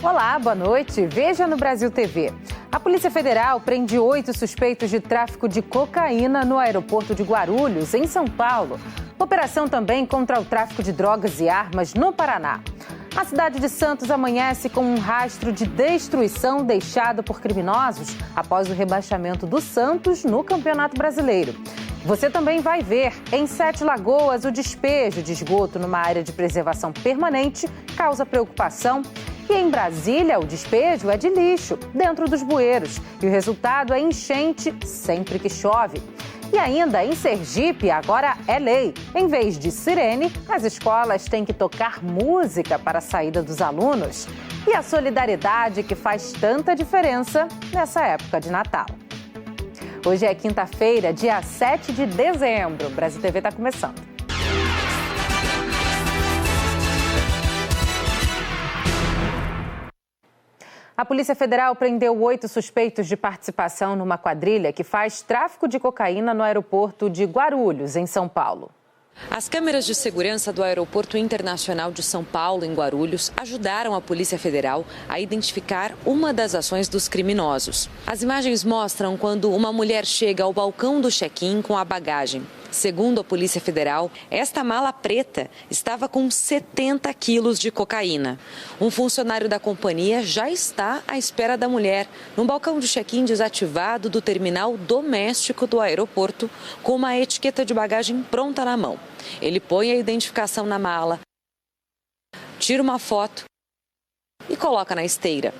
Olá, boa noite. Veja no Brasil TV. A Polícia Federal prende 8 suspeitos de tráfico de cocaína no aeroporto de Guarulhos, em São Paulo. Operação também contra o tráfico de drogas e armas no Paraná. A cidade de Santos amanhece com um rastro de destruição deixado por criminosos após o rebaixamento do Santos no Campeonato Brasileiro. Você também vai ver, em Sete Lagoas, o despejo de esgoto numa área de preservação permanente causa preocupação. E em Brasília, o despejo é de lixo dentro dos bueiros. E o resultado é enchente sempre que chove. E ainda em Sergipe, agora é lei. Em vez de sirene, as escolas têm que tocar música para a saída dos alunos. E a solidariedade que faz tanta diferença nessa época de Natal. Hoje é quinta-feira, dia 7 de dezembro. O Brasil TV está começando. A Polícia Federal prendeu 8 suspeitos de participação numa quadrilha que faz tráfico de cocaína no aeroporto de Guarulhos, em São Paulo. As câmeras de segurança do Aeroporto Internacional de São Paulo, em Guarulhos, ajudaram a Polícia Federal a identificar uma das ações dos criminosos. As imagens mostram quando uma mulher chega ao balcão do check-in com a bagagem. Segundo a Polícia Federal, esta mala preta estava com 70 quilos de cocaína. Um funcionário da companhia já está à espera da mulher no balcão de check-in desativado do terminal doméstico do aeroporto, com uma etiqueta de bagagem pronta na mão. Ele põe a identificação na mala, tira uma foto e coloca na esteira.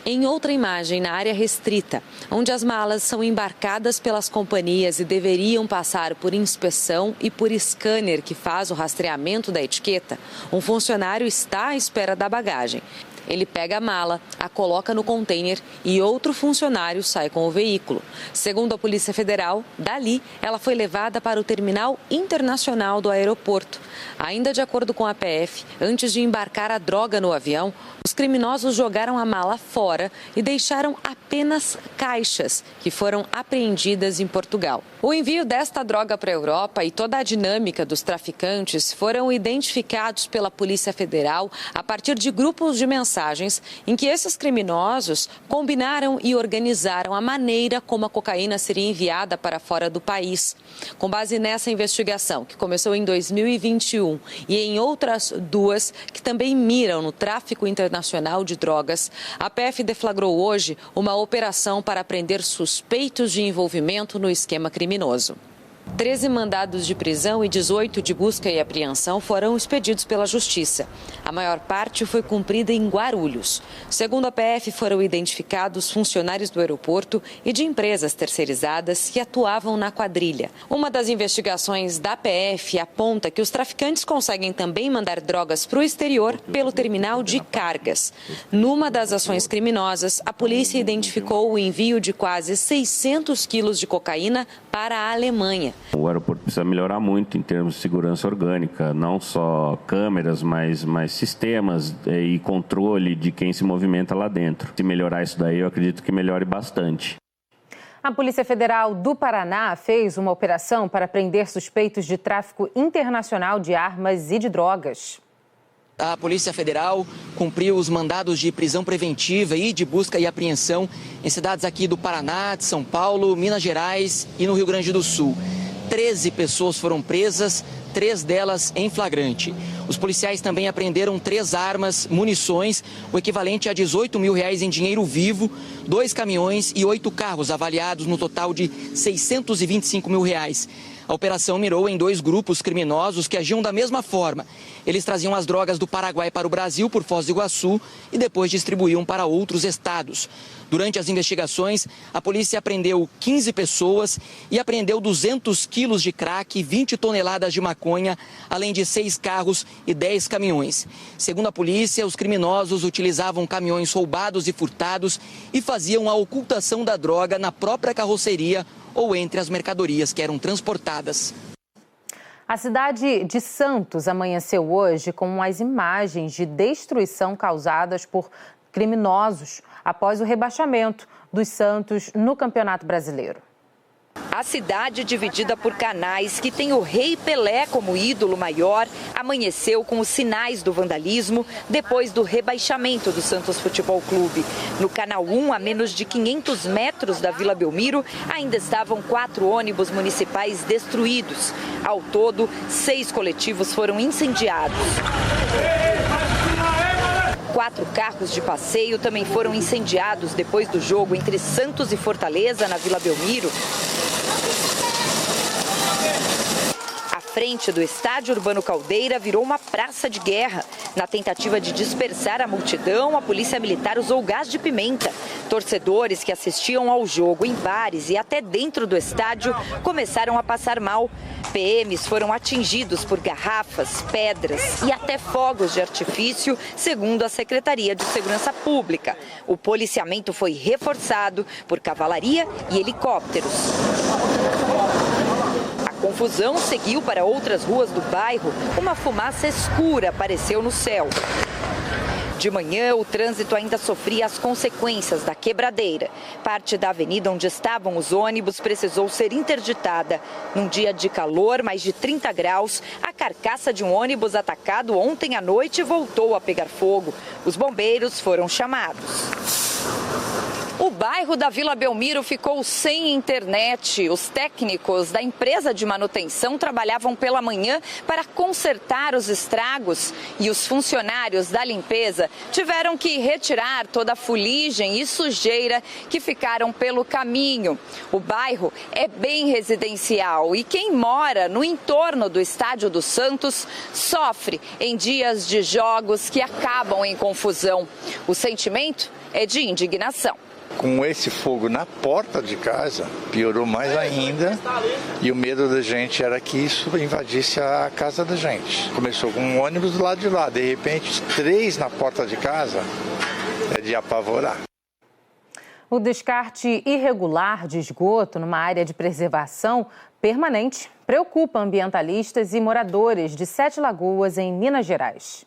Em outra imagem, na área restrita, onde as malas são embarcadas pelas companhias e deveriam passar por inspeção e por scanner que faz o rastreamento da etiqueta, um funcionário está à espera da bagagem. Ele pega a mala, a coloca no container e outro funcionário sai com o veículo. Segundo a Polícia Federal, dali ela foi levada para o terminal internacional do aeroporto. Ainda de acordo com a PF, antes de embarcar a droga no avião, os criminosos jogaram a mala fora e deixaram apenas caixas, que foram apreendidas em Portugal. O envio desta droga para a Europa e toda a dinâmica dos traficantes foram identificados pela Polícia Federal a partir de grupos de mensagens em que esses criminosos combinaram e organizaram a maneira como a cocaína seria enviada para fora do país. Com base nessa investigação, que começou em 2021 e em outras duas que também miram no tráfico internacional de drogas, a PF deflagrou hoje uma operação para prender suspeitos de envolvimento no esquema criminoso. 13 mandados de prisão e 18 de busca e apreensão foram expedidos pela Justiça. A maior parte foi cumprida em Guarulhos. Segundo a PF, foram identificados funcionários do aeroporto e de empresas terceirizadas que atuavam na quadrilha. Uma das investigações da PF aponta que os traficantes conseguem também mandar drogas para o exterior pelo terminal de cargas. Numa das ações criminosas, a polícia identificou o envio de quase 600 quilos de cocaína para a Alemanha. O aeroporto precisa melhorar muito em termos de segurança orgânica, não só câmeras, mas sistemas e controle de quem se movimenta lá dentro. Se melhorar isso daí, eu acredito que melhore bastante. A Polícia Federal do Paraná fez uma operação para prender suspeitos de tráfico internacional de armas e de drogas. A Polícia Federal cumpriu os mandados de prisão preventiva e de busca e apreensão em cidades aqui do Paraná, de São Paulo, Minas Gerais e no Rio Grande do Sul. 13 pessoas foram presas, 3 delas em flagrante. Os policiais também apreenderam 3 armas, munições, o equivalente a R$18 mil em dinheiro vivo, 2 caminhões e 8 carros, avaliados no total de R$625 mil. A operação mirou em 2 grupos criminosos que agiam da mesma forma. Eles traziam as drogas do Paraguai para o Brasil por Foz do Iguaçu e depois distribuíam para outros estados. Durante as investigações, a polícia apreendeu 15 pessoas e apreendeu 200 quilos de crack, 20 toneladas de maconha, além de 6 carros e 10 caminhões. Segundo a polícia, os criminosos utilizavam caminhões roubados e furtados e faziam a ocultação da droga na própria carroceria ou entre as mercadorias que eram transportadas. A cidade de Santos amanheceu hoje com as imagens de destruição causadas por criminosos após o rebaixamento dos Santos no Campeonato Brasileiro. A cidade, dividida por canais, que tem o Rei Pelé como ídolo maior, amanheceu com os sinais do vandalismo depois do rebaixamento do Santos Futebol Clube. No Canal 1, a menos de 500 metros da Vila Belmiro, ainda estavam 4 ônibus municipais destruídos. Ao todo, 6 coletivos foram incendiados. 4 carros de passeio também foram incendiados depois do jogo entre Santos e Fortaleza, na Vila Belmiro. A frente do Estádio Urbano Caldeira virou uma praça de guerra. Na tentativa de dispersar a multidão, a polícia militar usou gás de pimenta. Torcedores que assistiam ao jogo em bares e até dentro do estádio começaram a passar mal. PMs foram atingidos por garrafas, pedras e até fogos de artifício, segundo a Secretaria de Segurança Pública. O policiamento foi reforçado por cavalaria e helicópteros. A confusão seguiu para outras ruas do bairro. Uma fumaça escura apareceu no céu. De manhã, o trânsito ainda sofria as consequências da quebradeira. Parte da avenida onde estavam os ônibus precisou ser interditada. Num dia de calor, mais de 30 graus, a carcaça de um ônibus atacado ontem à noite voltou a pegar fogo. Os bombeiros foram chamados. O bairro da Vila Belmiro ficou sem internet. Os técnicos da empresa de manutenção trabalhavam pela manhã para consertar os estragos e os funcionários da limpeza tiveram que retirar toda a fuligem e sujeira que ficaram pelo caminho. O bairro é bem residencial e quem mora no entorno do Estádio do Santos sofre em dias de jogos que acabam em confusão. O sentimento é de indignação. Com esse fogo na porta de casa, piorou mais ainda, e o medo da gente era que isso invadisse a casa da gente. Começou com um ônibus do lado de lá, de repente 3 na porta de casa, é de apavorar. O descarte irregular de esgoto numa área de preservação permanente preocupa ambientalistas e moradores de 7 Lagoas, em Minas Gerais.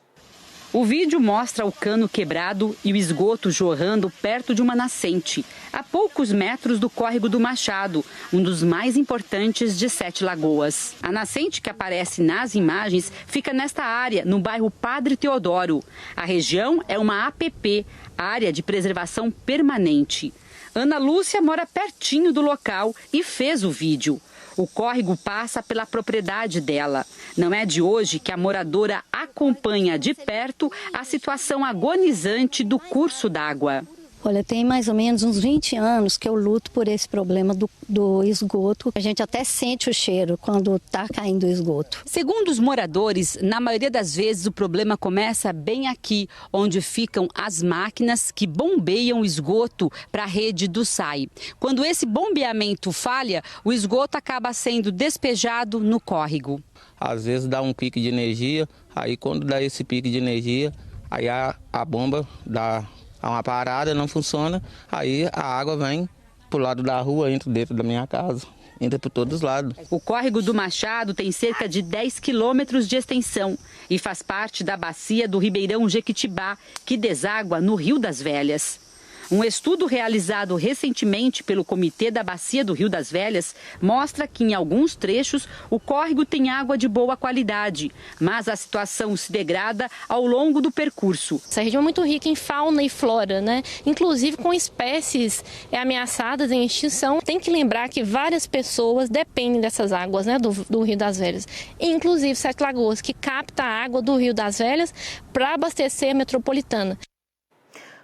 O vídeo mostra o cano quebrado e o esgoto jorrando perto de uma nascente, a poucos metros do córrego do Machado, um dos mais importantes de 7 Lagoas. A nascente que aparece nas imagens fica nesta área, no bairro Padre Teodoro. A região é uma APP, Área de Preservação Permanente. Ana Lúcia mora pertinho do local e fez o vídeo. O córrego passa pela propriedade dela. Não é de hoje que a moradora acompanha de perto a situação agonizante do curso d'água. Olha, tem mais ou menos uns 20 anos que eu luto por esse problema do esgoto. A gente até sente o cheiro quando está caindo o esgoto. Segundo os moradores, na maioria das vezes o problema começa bem aqui, onde ficam as máquinas que bombeiam o esgoto para a rede do SAI. Quando esse bombeamento falha, o esgoto acaba sendo despejado no córrego. Às vezes dá um pique de energia, aí quando dá esse pique de energia, aí a bomba dá uma parada, não funciona, aí a água vem pro lado da rua, entra dentro da minha casa, entra por todos os lados. O córrego do Machado tem cerca de 10 quilômetros de extensão e faz parte da bacia do Ribeirão Jequitibá, que deságua no Rio das Velhas. Um estudo realizado recentemente pelo Comitê da Bacia do Rio das Velhas mostra que em alguns trechos o córrego tem água de boa qualidade, mas a situação se degrada ao longo do percurso. Essa região é muito rica em fauna e flora, né? Inclusive com espécies ameaçadas em extinção. Tem que lembrar que várias pessoas dependem dessas águas, né, do Rio das Velhas, inclusive 7 Lagoas, que capta a água do Rio das Velhas para abastecer a metropolitana.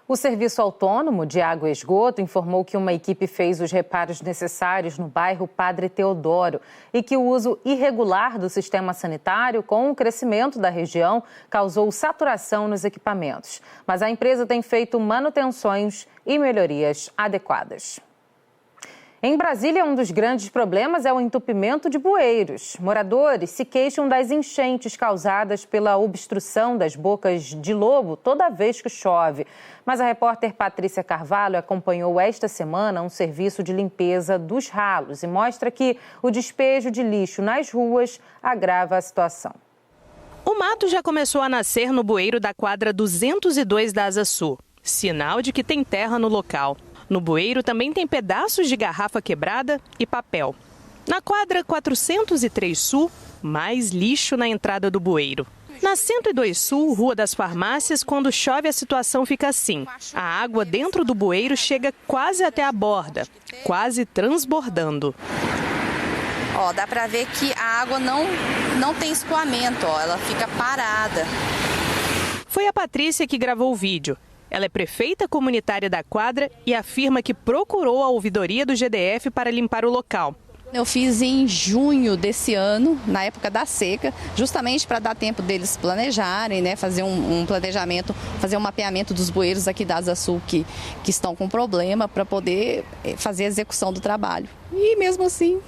O Serviço Autônomo de Água e Esgoto informou que uma equipe fez os reparos necessários no bairro Padre Teodoro e que o uso irregular do sistema sanitário, com o crescimento da região, causou saturação nos equipamentos. Mas a empresa tem feito manutenções e melhorias adequadas. Em Brasília, um dos grandes problemas é o entupimento de bueiros. Moradores se queixam das enchentes causadas pela obstrução das bocas de lobo toda vez que chove. Mas a repórter Patrícia Carvalho acompanhou esta semana um serviço de limpeza dos ralos e mostra que o despejo de lixo nas ruas agrava a situação. O mato já começou a nascer no bueiro da quadra 202 da Asa Sul, sinal de que tem terra no local. No bueiro também tem pedaços de garrafa quebrada e papel. Na quadra 403 Sul, mais lixo na entrada do bueiro. Na 102 Sul, Rua das Farmácias, quando chove a situação fica assim. A água dentro do bueiro chega quase até a borda, quase transbordando. Ó, dá pra ver que a água não tem escoamento, ó, ela fica parada. Foi a Patrícia que gravou o vídeo. Ela é prefeita comunitária da quadra e afirma que procurou a ouvidoria do GDF para limpar o local. Eu fiz em junho desse ano, na época da seca, justamente para dar tempo deles planejarem, né, fazer um planejamento, fazer um mapeamento dos bueiros aqui da Asa Sul que estão com problema para poder fazer a execução do trabalho. E mesmo assim...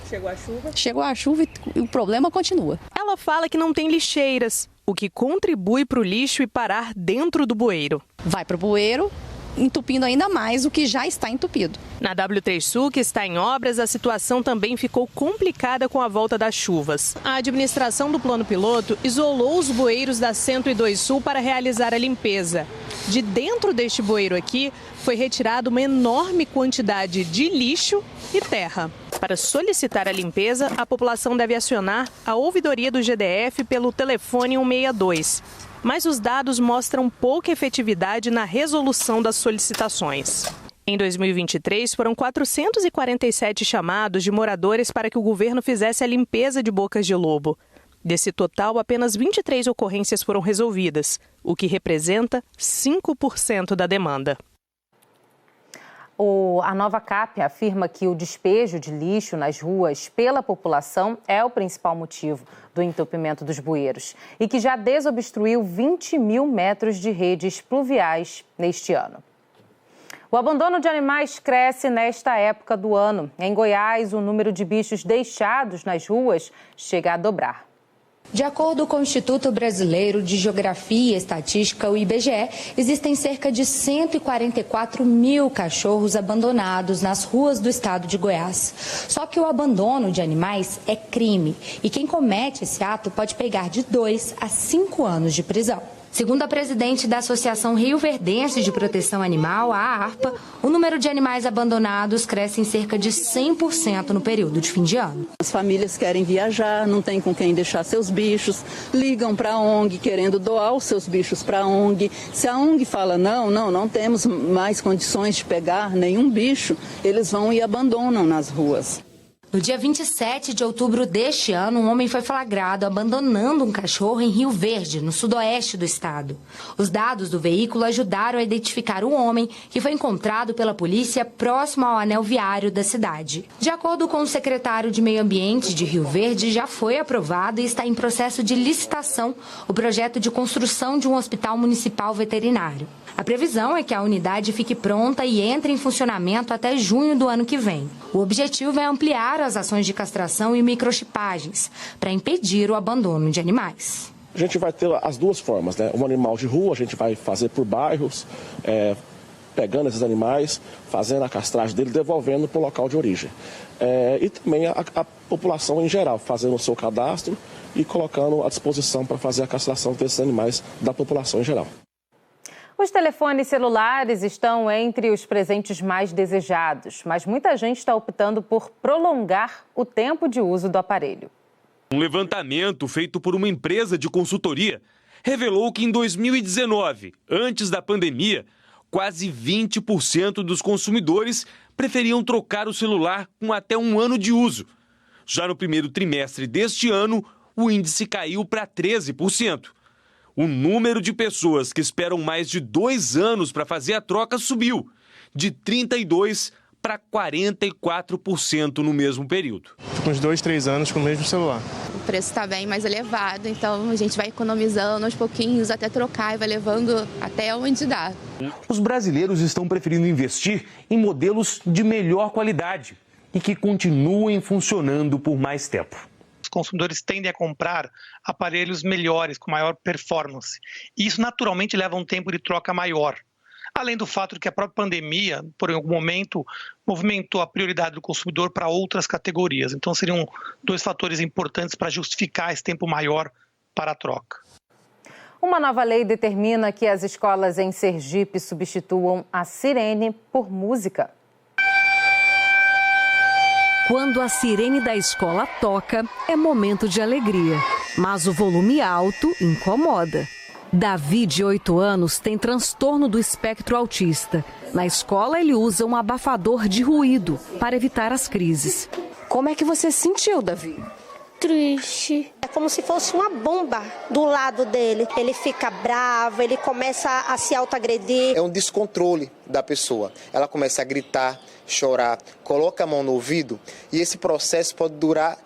Chegou a chuva? Chegou a chuva e o problema continua. Ela fala que não tem lixeiras, o que contribui para o lixo ir parar dentro do bueiro. Vai para o bueiro, entupindo ainda mais o que já está entupido. Na W3 Sul, que está em obras, a situação também ficou complicada com a volta das chuvas. A administração do plano piloto isolou os bueiros da 102 Sul para realizar a limpeza. De dentro deste bueiro aqui, foi retirada uma enorme quantidade de lixo e terra. Para solicitar a limpeza, a população deve acionar a ouvidoria do GDF pelo telefone 162. Mas os dados mostram pouca efetividade na resolução das solicitações. Em 2023, foram 447 chamados de moradores para que o governo fizesse a limpeza de bocas de lobo. Desse total, apenas 23 ocorrências foram resolvidas, o que representa 5% da demanda. A Nova Cap afirma que o despejo de lixo nas ruas pela população é o principal motivo do entupimento dos bueiros e que já desobstruiu 20 mil metros de redes pluviais neste ano. O abandono de animais cresce nesta época do ano. Em Goiás, o número de bichos deixados nas ruas chega a dobrar. De acordo com o Instituto Brasileiro de Geografia e Estatística, o IBGE, existem cerca de 144 mil cachorros abandonados nas ruas do estado de Goiás. Só que o abandono de animais é crime e quem comete esse ato pode pegar de 2 a 5 anos de prisão. Segundo a presidente da Associação Rioverdense de Proteção Animal, a ARPA, o número de animais abandonados cresce em cerca de 100% no período de fim de ano. As famílias querem viajar, não tem com quem deixar seus bichos, ligam para a ONG querendo doar os seus bichos para a ONG. Se a ONG fala não temos mais condições de pegar nenhum bicho, eles vão e abandonam nas ruas. No dia 27 de outubro deste ano, um homem foi flagrado abandonando um cachorro em Rio Verde, no sudoeste do estado. Os dados do veículo ajudaram a identificar o homem, que foi encontrado pela polícia próximo ao anel viário da cidade. De acordo com o secretário de Meio Ambiente de Rio Verde, já foi aprovado e está em processo de licitação o projeto de construção de um hospital municipal veterinário. A previsão é que a unidade fique pronta e entre em funcionamento até junho do ano que vem. O objetivo é ampliar as ações de castração e microchipagens para impedir o abandono de animais. A gente vai ter as duas formas, né? Um animal de rua, a gente vai fazer por bairros, pegando esses animais, fazendo a castragem dele, devolvendo para o local de origem. E também a população em geral, fazendo o seu cadastro e colocando à disposição para fazer a castração desses animais da população em geral. Os telefones celulares estão entre os presentes mais desejados, mas muita gente está optando por prolongar o tempo de uso do aparelho. Um levantamento feito por uma empresa de consultoria revelou que em 2019, antes da pandemia, quase 20% dos consumidores preferiam trocar o celular com até 1 ano de uso. Já no primeiro trimestre deste ano, o índice caiu para 13%. O número de pessoas que esperam mais de 2 anos para fazer a troca subiu, de 32% para 44% no mesmo período. Fico uns 2, 3 anos com o mesmo celular. O preço está bem mais elevado, então a gente vai economizando aos pouquinhos até trocar e vai levando até onde dá. Os brasileiros estão preferindo investir em modelos de melhor qualidade e que continuem funcionando por mais tempo. Os consumidores tendem a comprar aparelhos melhores, com maior performance. E isso naturalmente leva um tempo de troca maior. Além do fato de que a própria pandemia, por algum momento, movimentou a prioridade do consumidor para outras categorias. Então seriam 2 fatores importantes para justificar esse tempo maior para a troca. Uma nova lei determina que as escolas em Sergipe substituam a sirene por música. Quando a sirene da escola toca, é momento de alegria. Mas o volume alto incomoda. Davi, de 8 anos, tem transtorno do espectro autista. Na escola, ele usa um abafador de ruído para evitar as crises. Como é que você se sentiu, Davi? Triste. É como se fosse uma bomba do lado dele. Ele fica bravo, ele começa a se autoagredir. É um descontrole da pessoa. Ela começa a gritar, chorar, coloca a mão no ouvido e esse processo pode durar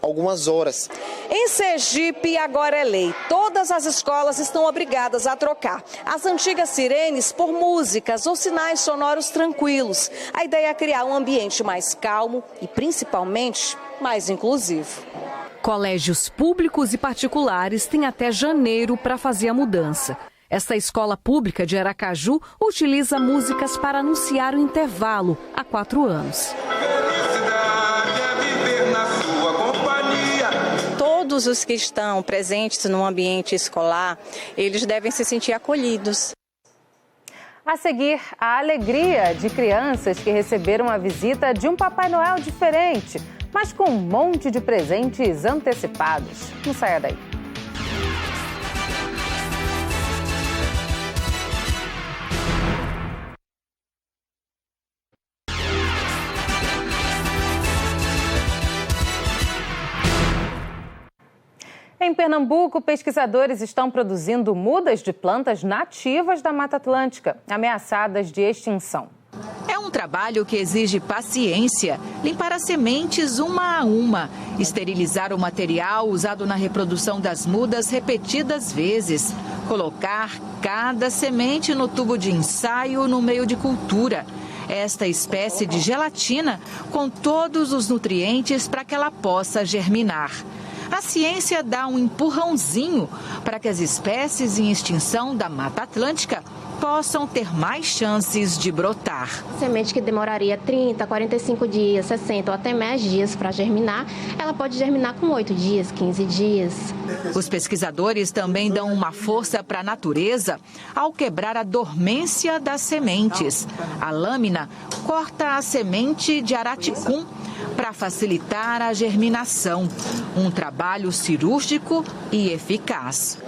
algumas horas. Em Sergipe, agora é lei. Todas as escolas estão obrigadas a trocar as antigas sirenes por músicas ou sinais sonoros tranquilos. A ideia é criar um ambiente mais calmo e, principalmente, mais inclusivo. Colégios públicos e particulares têm até janeiro para fazer a mudança. Esta escola pública de Aracaju utiliza músicas para anunciar o intervalo há 4 anos. Todos os que estão presentes no ambiente escolar, eles devem se sentir acolhidos. A seguir, a alegria de crianças que receberam a visita de um Papai Noel diferente, mas com um monte de presentes antecipados. Não saia daí. Em Pernambuco, pesquisadores estão produzindo mudas de plantas nativas da Mata Atlântica, ameaçadas de extinção. É um trabalho que exige paciência, limpar as sementes uma a uma, esterilizar o material usado na reprodução das mudas repetidas vezes, colocar cada semente no tubo de ensaio no meio de cultura. Esta espécie de gelatina com todos os nutrientes para que ela possa germinar. A ciência dá um empurrãozinho para que as espécies em extinção da Mata Atlântica possam ter mais chances de brotar. Semente que demoraria 30, 45 dias, 60 ou até mais dias para germinar, ela pode germinar com 8 dias, 15 dias. Os pesquisadores também dão uma força para a natureza ao quebrar a dormência das sementes. A lâmina corta a semente de araticum para facilitar a germinação. Um trabalho cirúrgico e eficaz.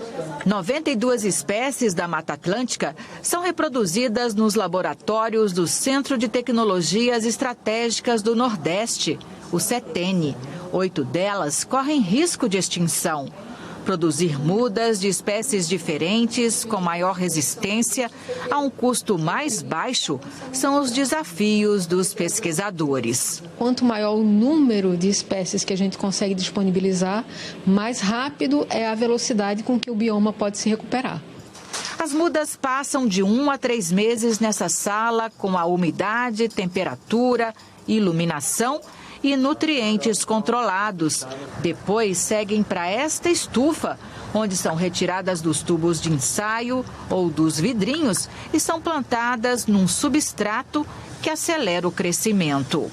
92 espécies da Mata Atlântica são reproduzidas nos laboratórios do Centro de Tecnologias Estratégicas do Nordeste, o CETENE. 8 delas correm risco de extinção. Produzir mudas de espécies diferentes, com maior resistência, a um custo mais baixo, são os desafios dos pesquisadores. Quanto maior o número de espécies que a gente consegue disponibilizar, mais rápido é a velocidade com que o bioma pode se recuperar. As mudas passam de 1 a 3 meses nessa sala, com a umidade, temperatura, iluminação e nutrientes controlados. Depois seguem para esta estufa, onde são retiradas dos tubos de ensaio ou dos vidrinhos e são plantadas num substrato que acelera o crescimento.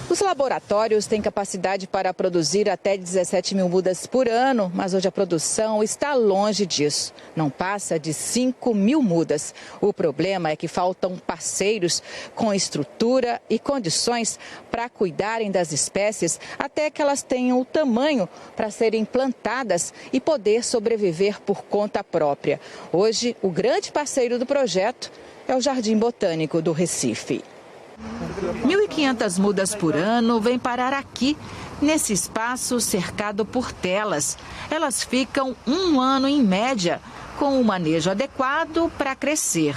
Os laboratórios têm capacidade para produzir até 17 mil mudas por ano, mas hoje a produção está longe disso. Não passa de 5 mil mudas. O problema é que faltam parceiros com estrutura e condições para cuidarem das espécies até que elas tenham o tamanho para serem plantadas e poder sobreviver por conta própria. Hoje, o grande parceiro do projeto é o Jardim Botânico do Recife. 1.500 mudas por ano vêm parar aqui, nesse espaço cercado por telas. Elas ficam 1 ano em média, com o manejo adequado para crescer.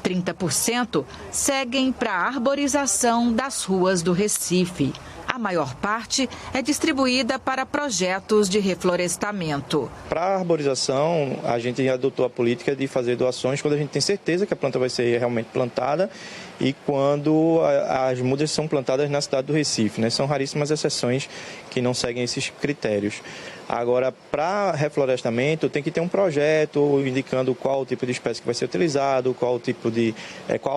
30% seguem para a arborização das ruas do Recife. A maior parte é distribuída para projetos de reflorestamento. Para a arborização, a gente adotou a política de fazer doações quando a gente tem certeza que a planta vai ser realmente plantada e quando as mudas são plantadas na cidade do Recife, né? São raríssimas exceções que não seguem esses critérios. Agora, para reflorestamento, tem que ter um projeto indicando qual o tipo de espécie que vai ser utilizado, qual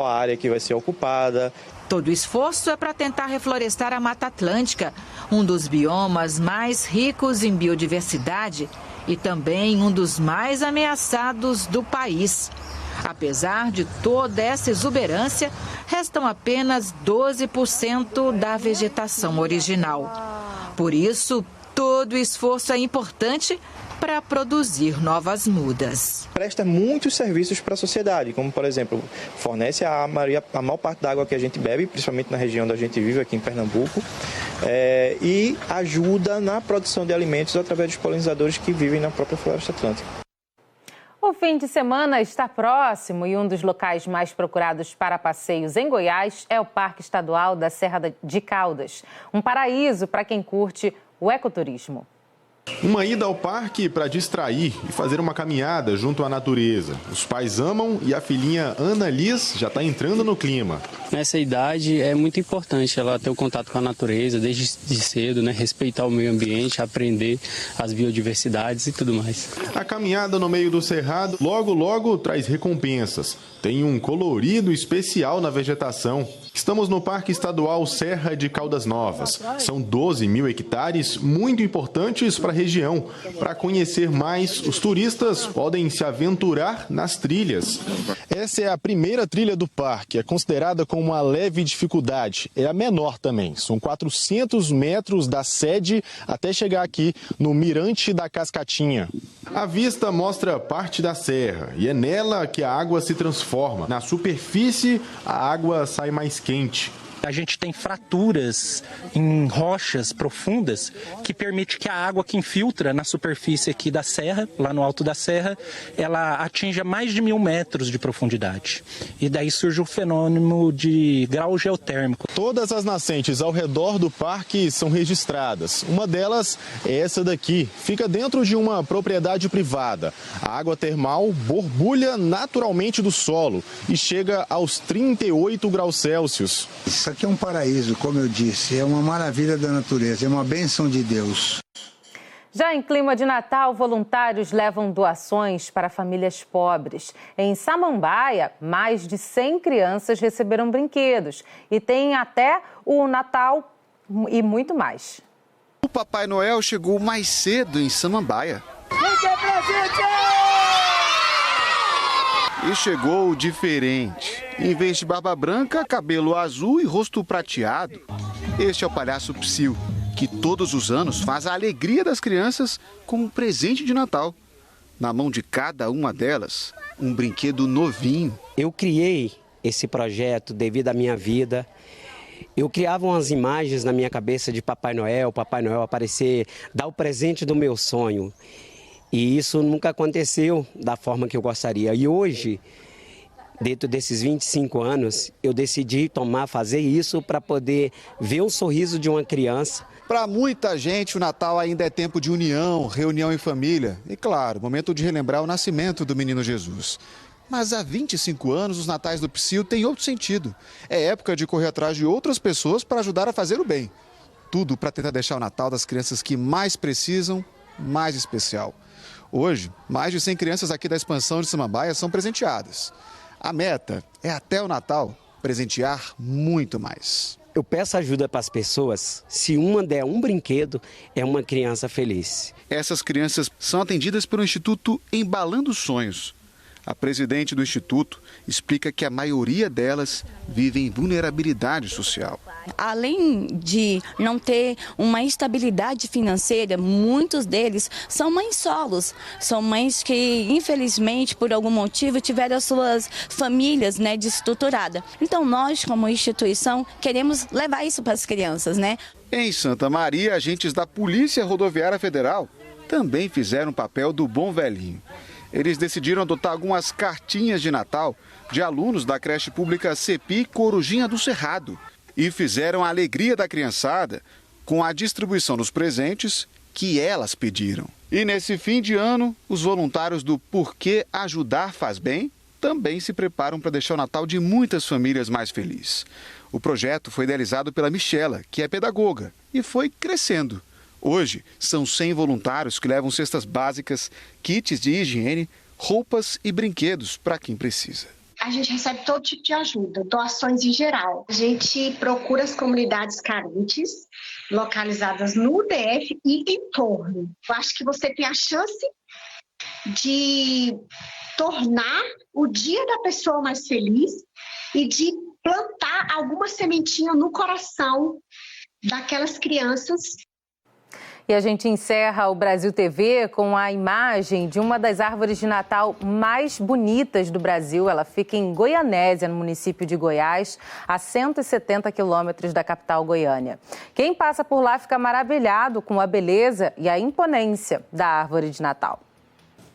a área que vai ser ocupada. Todo o esforço é para tentar reflorestar a Mata Atlântica, um dos biomas mais ricos em biodiversidade e também um dos mais ameaçados do país. Apesar de toda essa exuberância, restam apenas 12% da vegetação original. Por isso, todo esforço é importante para produzir novas mudas. Presta muitos serviços para a sociedade, como, por exemplo, fornece a maior parte da água que a gente bebe, principalmente na região onde a gente vive, aqui em Pernambuco, e ajuda na produção de alimentos através dos polinizadores que vivem na própria floresta atlântica. O fim de semana está próximo e um dos locais mais procurados para passeios em Goiás é o Parque Estadual da Serra de Caldas, um paraíso para quem curte o ecoturismo. Uma ida ao parque para distrair e fazer uma caminhada junto à natureza. Os pais amam e a filhinha Ana Liz já está entrando no clima. Nessa idade é muito importante ela ter o contato com a natureza desde cedo, né? Respeitar o meio ambiente, aprender as biodiversidades e tudo mais. A caminhada no meio do cerrado logo traz recompensas. Tem um colorido especial na vegetação. Estamos no Parque Estadual Serra de Caldas Novas. São 12 mil hectares muito importantes para a região. Para conhecer mais, os turistas podem se aventurar nas trilhas. Essa é a primeira trilha do parque. É considerada com uma leve dificuldade. É a menor também. São 400 metros da sede até chegar aqui no Mirante da Cascatinha. A vista mostra parte da serra e é nela que a água se transforma. Na superfície, a água sai mais quente. A gente tem fraturas em rochas profundas que permite que a água que infiltra na superfície aqui da serra, lá no alto da serra, ela atinja mais de 1.000 metros de profundidade. E daí surge o fenômeno de grau geotérmico. Todas as nascentes ao redor do parque são registradas. Uma delas é essa daqui. Fica dentro de uma propriedade privada. A água termal borbulha naturalmente do solo e chega aos 38 graus Celsius. Isso aqui é um paraíso, como eu disse, é uma maravilha da natureza, é uma bênção de Deus. Já em clima de Natal, voluntários levam doações para famílias pobres. Em Samambaia, mais de 100 crianças receberam brinquedos e tem até o Natal e muito mais. O Papai Noel chegou mais cedo em Samambaia. E chegou diferente. Em vez de barba branca, cabelo azul e rosto prateado. Este é o palhaço Psyu, que todos os anos faz a alegria das crianças com um presente de Natal. Na mão de cada uma delas, um brinquedo novinho. Eu criei esse projeto devido à minha vida. Eu criava umas imagens na minha cabeça de Papai Noel aparecer, dar o presente do meu sonho. E isso nunca aconteceu da forma que eu gostaria. E hoje, dentro desses 25 anos, eu decidi fazer isso para poder ver o sorriso de uma criança. Para muita gente, o Natal ainda é tempo de união, reunião em família. E claro, momento de relembrar o nascimento do menino Jesus. Mas há 25 anos, os natais do Psyu têm outro sentido. É época de correr atrás de outras pessoas para ajudar a fazer o bem. Tudo para tentar deixar o Natal das crianças que mais precisam, mais especial. Hoje, mais de 100 crianças aqui da expansão de Samambaia são presenteadas. A meta é, até o Natal, presentear muito mais. Eu peço ajuda para as pessoas. Se uma der um brinquedo, é uma criança feliz. Essas crianças são atendidas pelo Instituto Embalando Sonhos. A presidente do Instituto explica que a maioria delas vive em vulnerabilidade social. Além de não ter uma estabilidade financeira, muitos deles são mães solos. São mães que, infelizmente, por algum motivo, tiveram as suas famílias desestruturadas. Então, nós, como instituição, queremos levar isso para as crianças, Em Santa Maria, agentes da Polícia Rodoviária Federal também fizeram o papel do bom velhinho. Eles decidiram adotar algumas cartinhas de Natal de alunos da creche pública CEPI Corujinha do Cerrado e fizeram a alegria da criançada com a distribuição dos presentes que elas pediram. E nesse fim de ano, os voluntários do Porque Ajudar Faz Bem também se preparam para deixar o Natal de muitas famílias mais feliz. O projeto foi idealizado pela Michela, que é pedagoga, e foi crescendo. Hoje, são 100 voluntários que levam cestas básicas, kits de higiene, roupas e brinquedos para quem precisa. A gente recebe todo tipo de ajuda, doações em geral. A gente procura as comunidades carentes, localizadas no DF e em torno. Eu acho que você tem a chance de tornar o dia da pessoa mais feliz e de plantar alguma sementinha no coração daquelas crianças. E a gente encerra o Brasil TV com a imagem de uma das árvores de Natal mais bonitas do Brasil. Ela fica em Goianésia, no município de Goiás, a 170 quilômetros da capital Goiânia. Quem passa por lá fica maravilhado com a beleza e a imponência da árvore de Natal.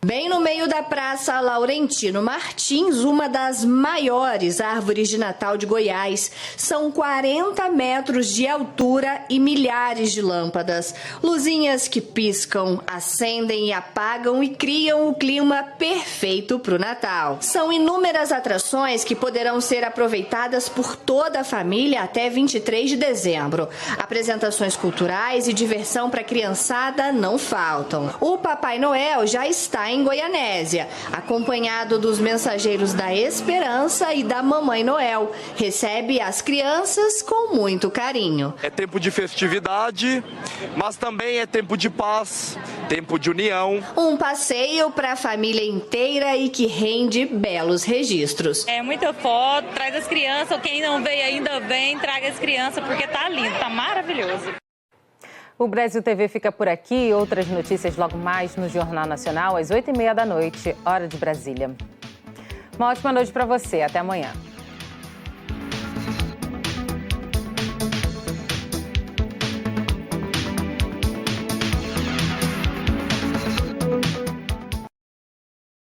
Bem no meio da Praça Laurentino Martins, uma das maiores árvores de Natal de Goiás. São 40 metros de altura e milhares de lâmpadas. Luzinhas que piscam, acendem e apagam e criam o clima perfeito para o Natal. São inúmeras atrações que poderão ser aproveitadas por toda a família até 23 de dezembro. Apresentações culturais e diversão para a criançada não faltam. O Papai Noel já está em Goianésia, acompanhado dos mensageiros da Esperança e da Mamãe Noel. Recebe as crianças com muito carinho. É tempo de festividade, mas também é tempo de paz, tempo de união. Um passeio para a família inteira e que rende belos registros. É muita foto, traz as crianças, quem não veio ainda vem, traga as crianças, porque tá lindo, tá maravilhoso. O Brasil TV fica por aqui. Outras notícias logo mais no Jornal Nacional, às 8h30 da noite, hora de Brasília. Uma ótima noite para você. Até amanhã.